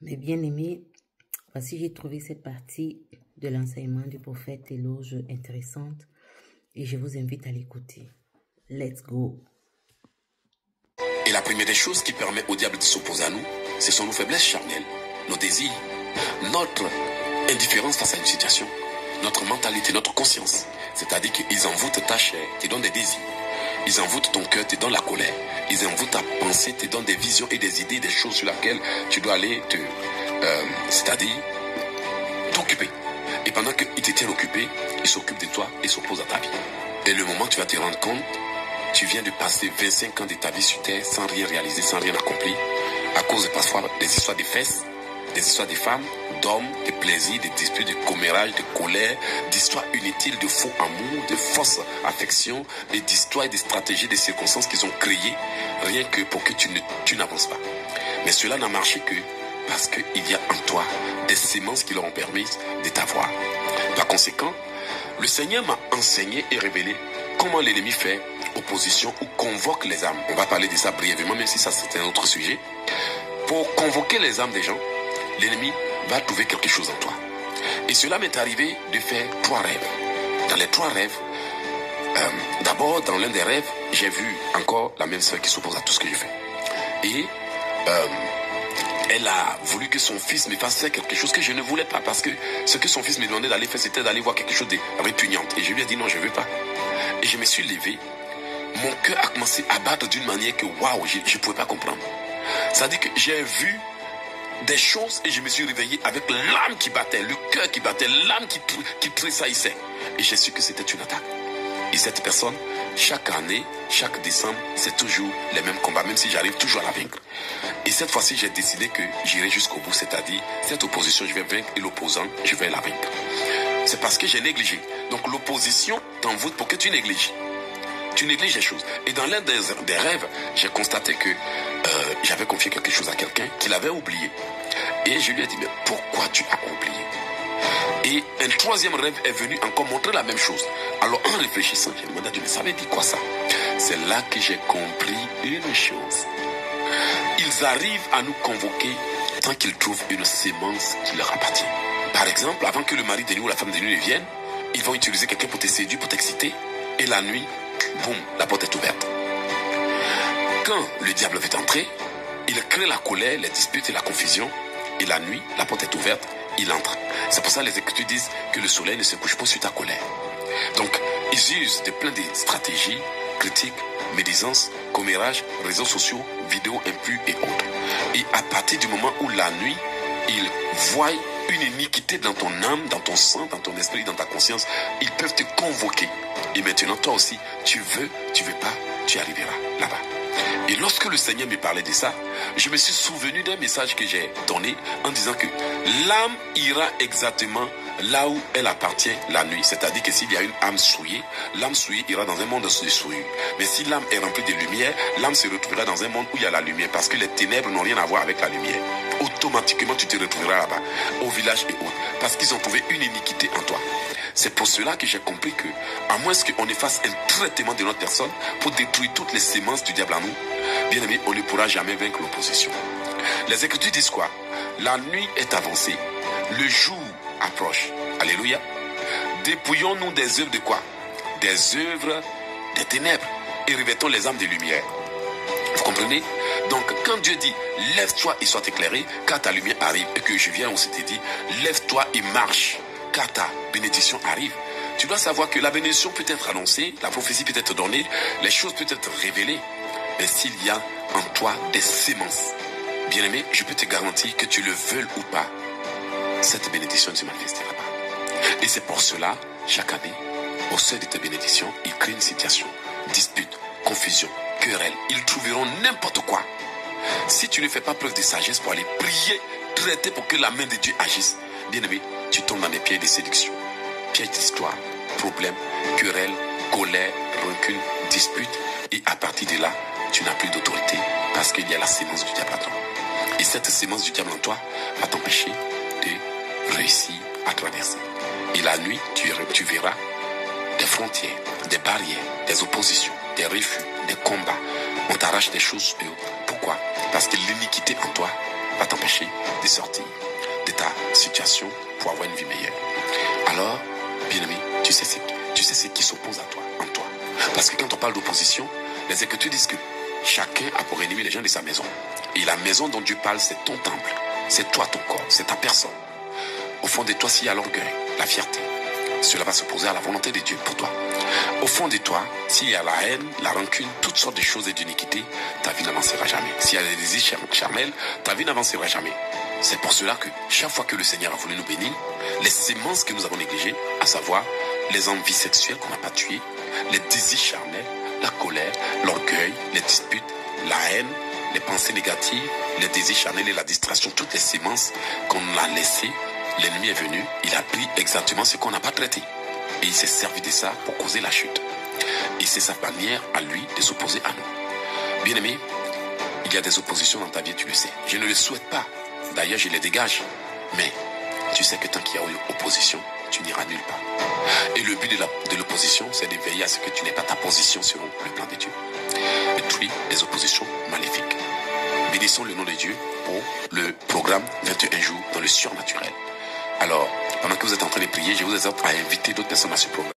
Mes bien-aimés, voici j'ai trouvé cette partie de l'enseignement du prophète Éloge intéressante et je vous invite à l'écouter. Let's go! Et la première des choses qui permet au diable de s'opposer à nous, ce sont nos faiblesses charnelles, nos désirs, notre indifférence face à une situation, notre mentalité, notre conscience. C'est-à-dire qu'ils envoûtent ta chair, te donnent des désirs. Ils envoûtent ton cœur, te donnent la colère. Ils envoûtent ta pensée, te donnent des visions et des idées, des choses sur lesquelles tu dois aller c'est-à-dire t'occuper. Et pendant qu'ils te tiennent occupé, ils s'occupent de toi et s'opposent à ta vie. Et le moment où tu vas te rendre compte, tu viens de passer 25 ans de ta vie sur terre sans rien réaliser, sans rien accomplir, à cause de parfois des histoires de fesses, des histoires de femmes, d'hommes, de plaisirs, de disputes, de commérages, de colère, d'histoires inutiles, de faux amour, de fausses affections, et d'histoires et de stratégies, de circonstances qu'ils ont créées, rien que pour que tu n'avances pas. Mais cela n'a marché que parce qu'il y a en toi des semences qui leur ont permis de t'avoir. Par conséquent, le Seigneur m'a enseigné et révélé comment l'ennemi fait opposition ou convoque les âmes. On va parler de ça brièvement, même si ça c'est un autre sujet. Pour convoquer les âmes des gens, l'ennemi va trouver quelque chose en toi. Et cela m'est arrivé de faire 3 rêves. Dans les 3 rêves, d'abord dans l'un des rêves, j'ai vu encore la même sœur qui s'oppose à tout ce que je fais. Et elle a voulu que son fils me fasse faire quelque chose que je ne voulais pas, parce que ce que son fils me demandait d'aller faire, c'était d'aller voir quelque chose de répugnant. Et je lui ai dit non, je ne veux pas. Et je me suis levé. Mon cœur a commencé à battre d'une manière que waouh, je ne pouvais pas comprendre. C'est-à-dire que j'ai vu des choses et je me suis réveillé avec l'âme qui battait, le cœur qui battait, l'âme qui tressaillissait. Et j'ai su que c'était une attaque. Et cette personne, chaque année, chaque décembre, c'est toujours les mêmes combats, même si j'arrive toujours à la vaincre. Et cette fois-ci, j'ai décidé que j'irai jusqu'au bout, c'est-à-dire cette opposition, je vais vaincre et l'opposant, je vais la vaincre. C'est parce que j'ai négligé. Donc l'opposition t'envoûte pour que tu négliges. Tu négliges les choses. Et dans l'un des rêves, j'ai constaté que j'avais confié quelque chose à quelqu'un qu'il avait oublié. Et je lui ai dit, mais pourquoi tu as oublié? Et un 3e rêve est venu encore montrer la même chose. Alors en réfléchissant, j'ai demandé à Dieu, mais ça veut dire quoi ça? C'est là que j'ai compris une chose. Ils arrivent à nous convoquer tant qu'ils trouvent une sémence qui leur appartient. Par exemple, avant que le mari de nuit ou la femme de nuit ne vienne, ils vont utiliser quelqu'un pour te séduire, pour t'exciter. Et la nuit, boum, la porte est ouverte. Quand le diable veut entrer, il crée la colère, les disputes et la confusion. Et la nuit, la porte est ouverte, il entre. C'est pour ça que les Écritures disent que le soleil ne se couche pas sur ta colère. Donc, ils usent de plein de stratégies, critiques, médisances, commérages, réseaux sociaux, vidéos impures et autres. Et à partir du moment où la nuit, ils voient une iniquité dans ton âme, dans ton sang, dans ton esprit, dans ta conscience, ils peuvent te convoquer. Et maintenant, toi aussi, tu veux pas, tu arriveras là-bas. Et lorsque le Seigneur me parlait de ça, je me suis souvenu d'un message que j'ai donné en disant que l'âme ira exactement là où elle appartient la nuit. C'est-à-dire que s'il y a une âme souillée, l'âme souillée ira dans un monde de souillure. Mais si l'âme est remplie de lumière, l'âme se retrouvera dans un monde où il y a la lumière, parce que les ténèbres n'ont rien à voir avec la lumière. Automatiquement, tu te retrouveras là-bas, au village et autres, parce qu'ils ont trouvé une iniquité en toi. C'est pour cela que j'ai compris que, à moins qu'on ne fasse un traitement de notre personne pour détruire toutes les sémences du diable en nous, bien aimé, on ne pourra jamais vaincre l'opposition. Les Écritures disent quoi? La nuit est avancée, le jour approche. Alléluia. Dépouillons-nous des œuvres de quoi? Des œuvres des ténèbres et revêtons les âmes de lumière. Vous comprenez? Donc quand Dieu dit lève-toi et sois éclairé, car ta lumière arrive, et que je viens aussi te dire lève-toi et marche, car ta bénédiction arrive. Tu dois savoir que la bénédiction peut être annoncée, la prophétie peut être donnée, les choses peuvent être révélées. Mais s'il y a en toi des semences, bien aimé, je peux te garantir que tu le veuilles ou pas, cette bénédiction ne se manifestera pas. Et c'est pour cela, chaque année, au seuil de tes bénédictions, ils créent une situation, dispute, confusion, querelle. Ils trouveront n'importe quoi. Si tu ne fais pas preuve de sagesse pour aller prier, traiter pour que la main de Dieu agisse, bien aimé, tu tombes dans les pièges de séduction, pièges d'histoire, problèmes, querelles, colère, rancune, dispute. Et à partir de là, tu n'as plus d'autorité parce qu'il y a la sémence du diable en toi. Et cette sémence du diable en toi va t'empêcher de réussir à traverser. Et la nuit, tu verras des frontières, des barrières, des oppositions, des refus, des combats. On t'arrache des choses. Pourquoi? Parce que l'iniquité en toi va t'empêcher de sortir de ta situation pour avoir une vie meilleure. Alors, bien-aimé, tu sais ce qui s'oppose à toi, en toi. Parce que quand on parle d'opposition, les Écritures disent que chacun a pour ennemi les gens de sa maison. Et la maison dont Dieu parle, c'est ton temple. C'est toi, ton corps, c'est ta personne. Au fond de toi, s'il y a l'orgueil, la fierté, cela va s'opposer à la volonté de Dieu pour toi. Au fond de toi, s'il y a la haine, la rancune, toutes sortes de choses et d'iniquité, ta vie n'avancera jamais. S'il y a des désirs charnels, ta vie n'avancera jamais. C'est pour cela que chaque fois que le Seigneur a voulu nous bénir, les semences que nous avons négligées, à savoir les envies sexuelles qu'on n'a pas tuées, les désirs charnels, la colère, l'orgueil, les disputes, la haine, les pensées négatives, les désirs charnels et la distraction, toutes les semences qu'on a laissées, l'ennemi est venu, il a pris exactement ce qu'on n'a pas traité. Et il s'est servi de ça pour causer la chute. Et c'est sa manière à lui de s'opposer à nous. Bien-aimé, il y a des oppositions dans ta vie, tu le sais. Je ne le souhaite pas. D'ailleurs, je les dégage. Mais tu sais que tant qu'il y a eu opposition, tu n'iras nulle part. Et le but de l'opposition, c'est de veiller à ce que tu n'aies pas ta position selon le plan de Dieu. Détruis les oppositions maléfiques. Bénissons le nom de Dieu pour le programme 21 jours dans le surnaturel. Alors, pendant que vous êtes en train de prier, je vous exhorte à inviter d'autres personnes à ce programme.